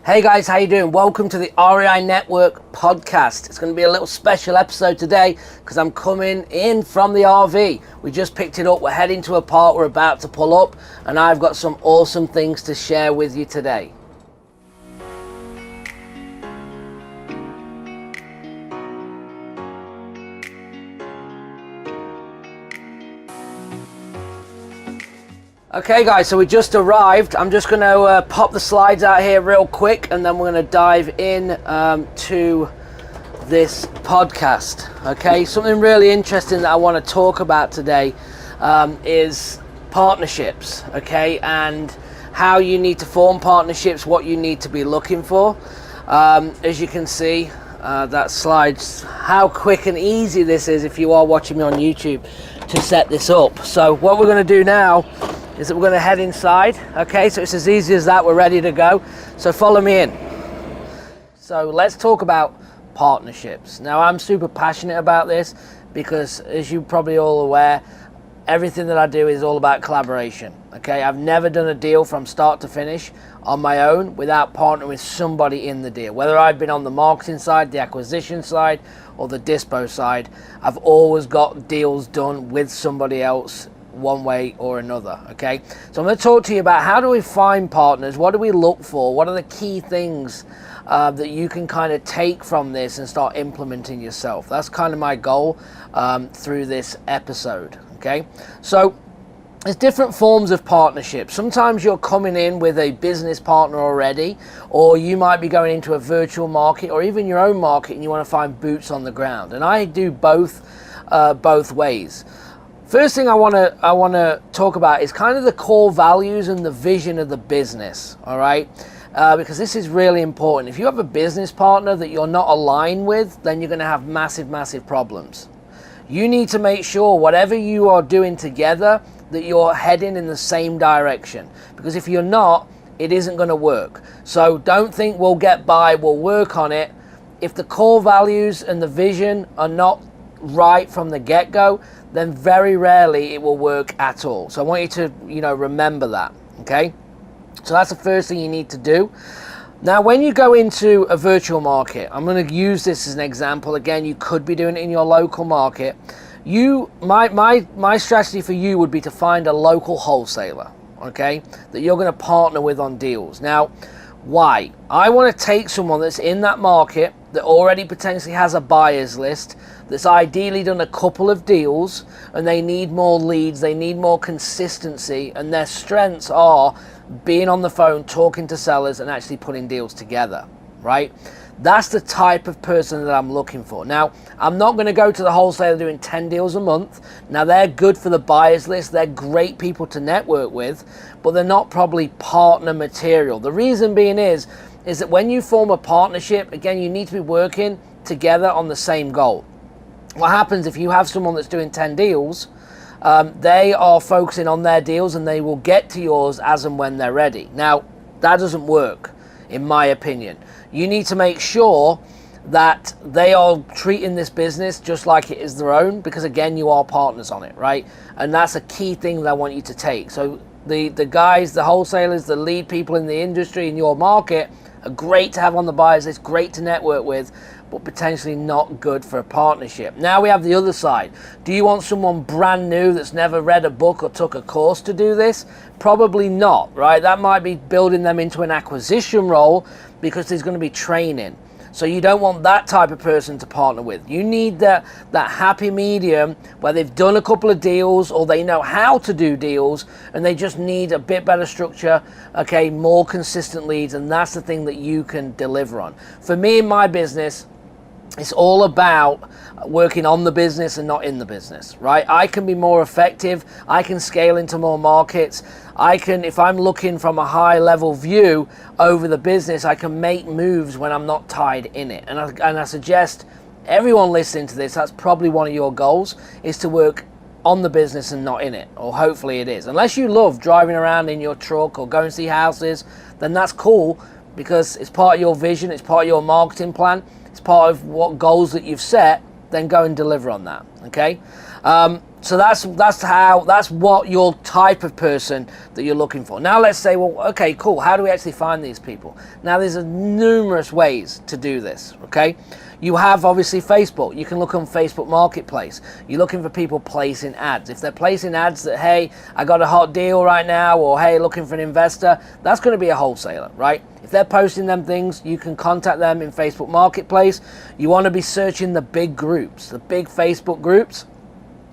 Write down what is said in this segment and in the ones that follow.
Hey guys, how you doing? Welcome to the REI Network podcast. It's going to be a little special episode today because I'm coming in from the RV. We just picked it up. We're heading to a park. We're about to pull up and I've got some awesome things to share with you today. Okay guys, so we just arrived. I'm just going to pop the slides out here real quick and then we're going to dive in to this podcast. Okay, something really interesting that I want to talk about today is partnerships, okay, and how you need to form partnerships, what you need to be looking for. As you can see, that slides how quick and easy this is if you are watching me on YouTube to set this up. So what we're going to do now is that we're going to head inside. Okay, so it's as easy as that. We're ready to go, so follow me in. So let's talk about partnerships. Now I'm super passionate about this because, as you're probably all aware, everything that I do is all about collaboration. Okay, I've never done a deal from start to finish on my own without partnering with somebody in the deal. Whether I've been on the marketing side, the acquisition side, or the dispo side, I've always got deals done with somebody else one way or another. Okay, so I'm going to talk to you about how do we find partners, what do we look for, what are the key things that you can kind of take from this and start implementing yourself. That's kind of my goal through this episode. Okay, so there's different forms of partnership. Sometimes you're coming in with a business partner already, or you might be going into a virtual market or even your own market and you want to find boots on the ground, and I do both ways. First thing I want to talk about is kind of the core values and the vision of the business, all right? Because this is really important. If you have a business partner that you're not aligned with, then you're going to have massive problems. You need to make sure whatever you are doing together that you're heading in the same direction, because if you're not, it isn't going to work. So don't think we'll get by, we'll work on it. If the core values and the vision are not right from the get-go, then very rarely it will work at all. So I want you to, remember that, okay? So that's the first thing you need to do. Now, when you go into a virtual market, I'm going to use this as an example. Again, you could be doing it in your local market. My strategy for you would be to find a local wholesaler, okay, that you're going to partner with on deals. Now, why? I want to take someone that's in that market that already potentially has a buyer's list, that's ideally done a couple of deals, and they need more leads, they need more consistency, and their strengths are being on the phone, talking to sellers, and actually putting deals together, right? That's the type of person that I'm looking for. Now, I'm not going to go to the wholesaler doing 10 deals a month. Now, they're good for the buyer's list. They're great people to network with, but they're not probably partner material. The reason being is that when you form a partnership, again, you need to be working together on the same goal. What happens if you have someone that's doing 10 deals, they are focusing on their deals and they will get to yours as and when they're ready. Now, that doesn't work, in my opinion. You need to make sure that they are treating this business just like it is their own, because again, you are partners on it, right? And that's a key thing that I want you to take. So the guys, the wholesalers, the lead people in the industry in your market are great to have on the buyers list, great to network with, but potentially not good for a partnership. Now we have the other side. Do you want someone brand new that's never read a book or took a course to do this? Probably not, right? That might be building them into an acquisition role because there's going to be training. So you don't want that type of person to partner with. You need that happy medium where they've done a couple of deals or they know how to do deals and they just need a bit better structure, okay, more consistent leads, and that's the thing that you can deliver on. For me in my business, it's all about working on the business and not in the business, right? I can be more effective. I can scale into more markets. I can, if I'm looking from a high level view over the business, I can make moves when I'm not tied in it. And I suggest everyone listening to this, that's probably one of your goals, is to work on the business and not in it, or hopefully it is. Unless you love driving around in your truck or going to see houses, then that's cool because it's part of your vision, it's part of your marketing plan, it's part of what goals that you've set, then go and deliver on that, okay? So that's what your type of person that you're looking for. Now let's say, well, okay, cool. How do we actually find these people? Now there's numerous ways to do this. Okay, you have obviously Facebook. You can look on Facebook Marketplace. You're looking for people placing ads. If they're placing ads that, hey, I got a hot deal right now, or hey, looking for an investor, that's going to be a wholesaler, right? If they're posting them things, you can contact them in Facebook Marketplace. You want to be searching the big groups, the big Facebook groups.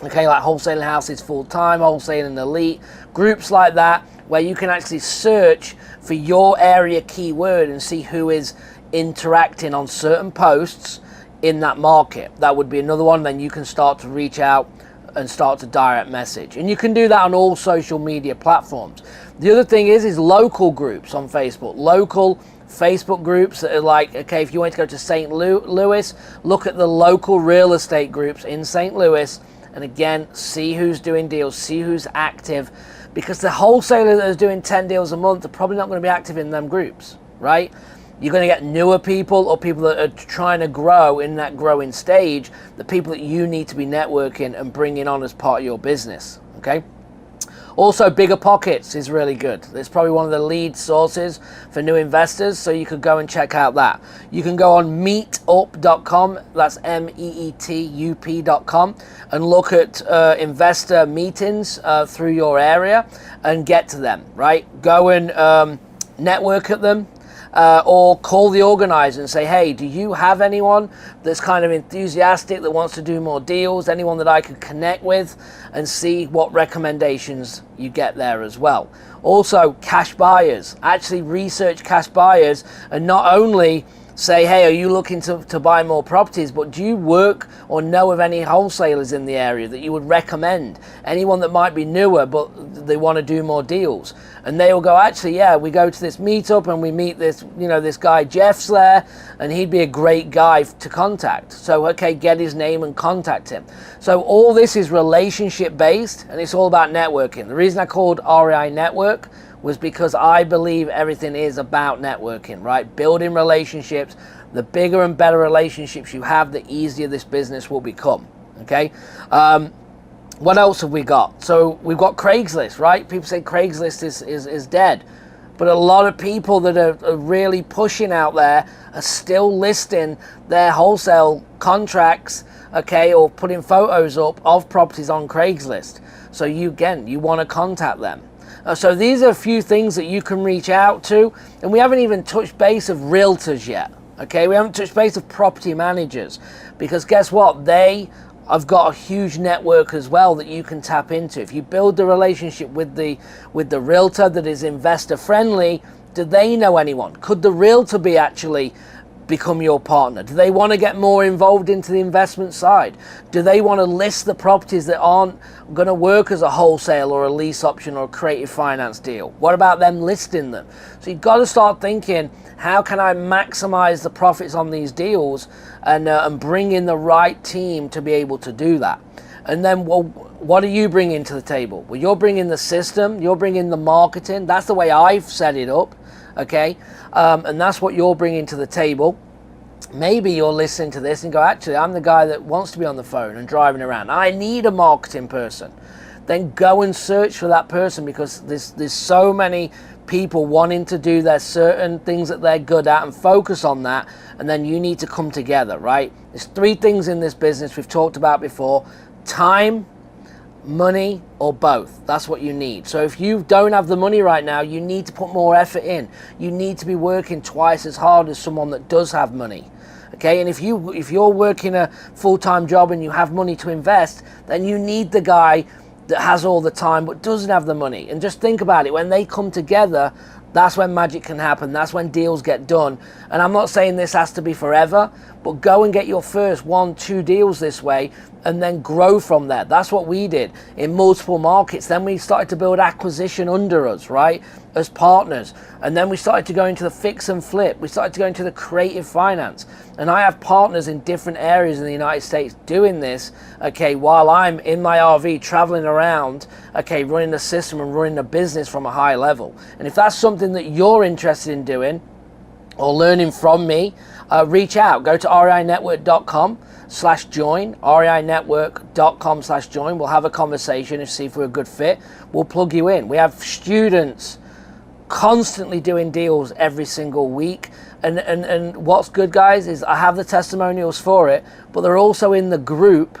Okay, like Wholesaling Houses Full Time, Wholesaling Elite, groups like that, where you can actually search for your area keyword and see who is interacting on certain posts in that market. That would be another one. Then you can start to reach out and start to direct message. And you can do that on all social media platforms. The other thing is local groups on Facebook. Local Facebook groups that are like, okay, if you want to go to St. Louis, look at the local real estate groups in St. Louis. And again, see who's doing deals, see who's active, because the wholesaler that is doing 10 deals a month are probably not going to be active in them groups, right? You're going to get newer people or people that are trying to grow in that growing stage, the people that you need to be networking and bringing on as part of your business, okay? Also, Bigger Pockets is really good. It's probably one of the lead sources for new investors, so you could go and check out that. You can go on meetup.com, that's meetup.com, and look at investor meetings through your area and get to them, right? Go and network at them. Or call the organizer and say, hey, do you have anyone that's kind of enthusiastic that wants to do more deals, anyone that I could connect with, and see what recommendations you get there as well. Also, cash buyers. Actually research cash buyers and not only say, hey, are you looking to buy more properties, but do you work or know of any wholesalers in the area that you would recommend? Anyone that might be newer, but they want to do more deals. And they will go, actually, yeah, we go to this meetup and we meet this, this guy Jeff's there, and he'd be a great guy to contact. So, okay, get his name and contact him. So all this is relationship based, and it's all about networking. The reason I called REI Network was because I believe everything is about networking, right? Building relationships. The bigger and better relationships you have, the easier this business will become, okay? What else have we got? So we've got Craigslist, right? People say Craigslist is dead. But a lot of people that are really pushing out there are still listing their wholesale contracts, okay, or putting photos up of properties on Craigslist. So you want to contact them. So these are a few things that you can reach out to, and we haven't even touched base of realtors yet, okay? We haven't touched base of property managers, because guess what? They have got a huge network as well that you can tap into. If you build the relationship with the realtor that is investor friendly, do they know anyone? Could the realtor be actually become your partner? Do they want to get more involved into the investment side? Do they want to list the properties that aren't going to work as a wholesale or a lease option or a creative finance deal? What about them listing them? So you've got to start thinking, how can I maximize the profits on these deals and bring in the right team to be able to do that? And then, well, what are you bringing to the table? Well, you're bringing the system, you're bringing the marketing. That's the way I've set it up. Okay, and that's what you're bringing to the table. Maybe you're listening to this and go, actually, I'm the guy that wants to be on the phone and driving around. I need a marketing person. Then go and search for that person, because there's so many people wanting to do their certain things that they're good at and focus on that, and then you need to come together, right? There's 3 things in this business we've talked about before: time, money, or both. That's what you need. So if you don't have the money right now, you need to put more effort in. You need to be working twice as hard as someone that does have money. Okay, and if you're working a full-time job and you have money to invest, then you need the guy that has all the time but doesn't have the money. And just think about it, when they come together, that's when magic can happen. That's when deals get done. And I'm not saying this has to be forever, but go and get your first 1-2 deals this way and then grow from there. That's what we did in multiple markets. Then we started to build acquisition under us, right, as partners. And then we started to go into the fix and flip. We started to go into the creative finance. And I have partners in different areas in the United States doing this, okay, while I'm in my RV traveling around, okay, running the system and running the business from a high level. And if that's something that you're interested in doing, or learning from me, reach out. Go to reinetwork.com/join, reinetwork.com/join. We'll have a conversation and see if we're a good fit. We'll plug you in. We have students constantly doing deals every single week. And what's good, guys, is I have the testimonials for it, but they're also in the group,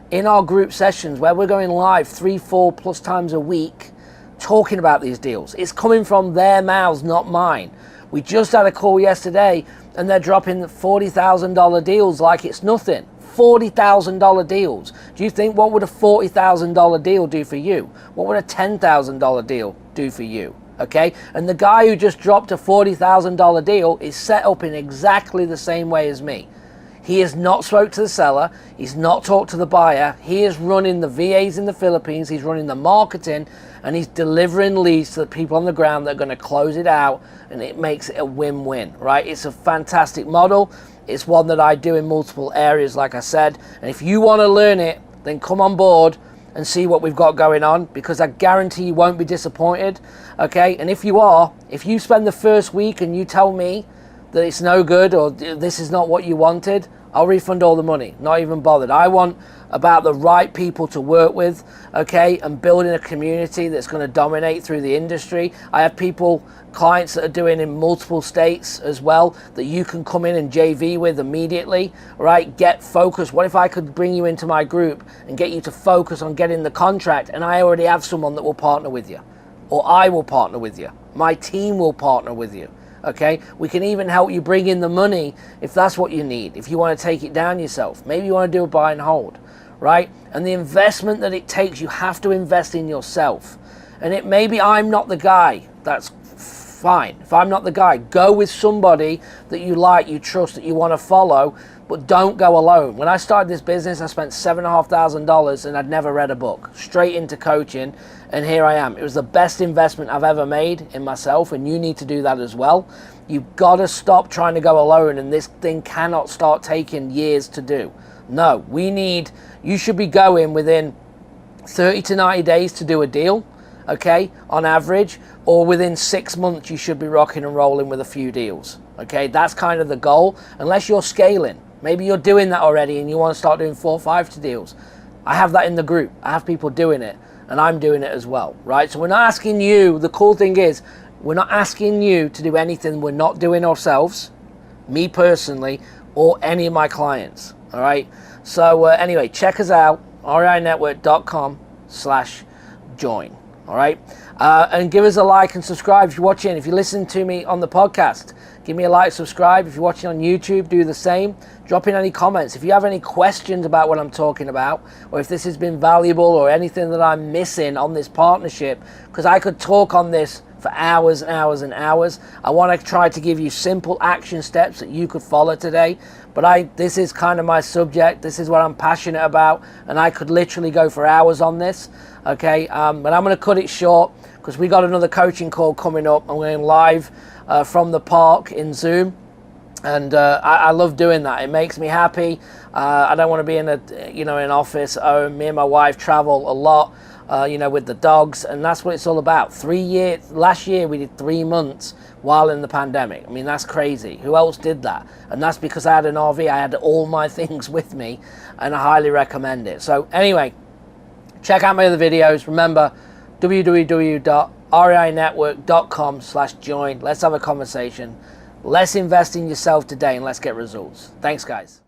in our group sessions where we're going live 3-4 plus times a week talking about these deals. It's coming from their mouths, not mine. We just had a call yesterday and they're dropping $40,000 deals like it's nothing. $40,000 deals. Do you think, what would a $40,000 deal do for you? What would a $10,000 deal do for you? Okay, and the guy who just dropped a $40,000 deal is set up in exactly the same way as me. He has not spoke to the seller, he's not talked to the buyer, he is running the VAs in the Philippines, he's running the marketing, and he's delivering leads to the people on the ground that are going to close it out, and it makes it a win-win, right? It's a fantastic model. It's one that I do in multiple areas, like I said, and if you want to learn it, then come on board and see what we've got going on, because I guarantee you won't be disappointed. Okay, and if you are, if you spend the first week and you tell me that it's no good or this is not what you wanted, I'll refund all the money, not even bothered. I want about the right people to work with, okay, and building a community that's going to dominate through the industry. I have clients that are doing in multiple states as well that you can come in and JV with immediately, right? Get focused. What if I could bring you into my group and get you to focus on getting the contract, and I already have someone that will partner with you, or I will partner with you, my team will partner with you. Okay, we can even help you bring in the money if that's what you need, if you want to take it down yourself. Maybe you want to do a buy and hold, right? And the investment that it takes, you have to invest in yourself. And it maybe I'm not the guy, that's fine. If I'm not the guy, go with somebody that you like, you trust, that you want to follow, but don't go alone. When I started this business, I spent $7,500 and I'd never read a book, straight into coaching, and here I am. It was the best investment I've ever made in myself, and you need to do that as well. You've got to stop trying to go alone, and this thing cannot start taking years to do. No, you should be going within 30 to 90 days to do a deal, okay, on average, or within 6 months you should be rocking and rolling with a few deals, okay? That's kind of the goal, unless you're scaling. Maybe you're doing that already and you want to start doing 4 or 5 deals. I have that in the group. I have people doing it, and I'm doing it as well, right? So we're not asking you, the cool thing is, we're not asking you to do anything we're not doing ourselves, me personally, or any of my clients, all right? So anyway, check us out, reinetwork.com/join, all right? And give us a like and subscribe if you're watching. If you listen to me on the podcast, give me a like, subscribe. If you're watching on YouTube, do the same. Drop in any comments. If you have any questions about what I'm talking about, or if this has been valuable or anything that I'm missing on this partnership, because I could talk on this for hours and hours and hours. I want to try to give you simple action steps that you could follow today. But this is kind of my subject. This is what I'm passionate about, and I could literally go for hours on this. Okay, but I'm going to cut it short because we got another coaching call coming up. I'm going live from the park in Zoom, and I love doing that. It makes me happy. I don't want to be in an office. Me and my wife travel a lot, with the dogs, and that's what it's all about. Last year we did 3 months while in the pandemic. I mean, that's crazy. Who else did that? And that's because I had an RV. I had all my things with me, and I highly recommend it. So anyway, check out my other videos. Remember, www.reinetwork.com/join. Let's have a conversation. Let's invest in yourself today, and let's get results. Thanks, guys.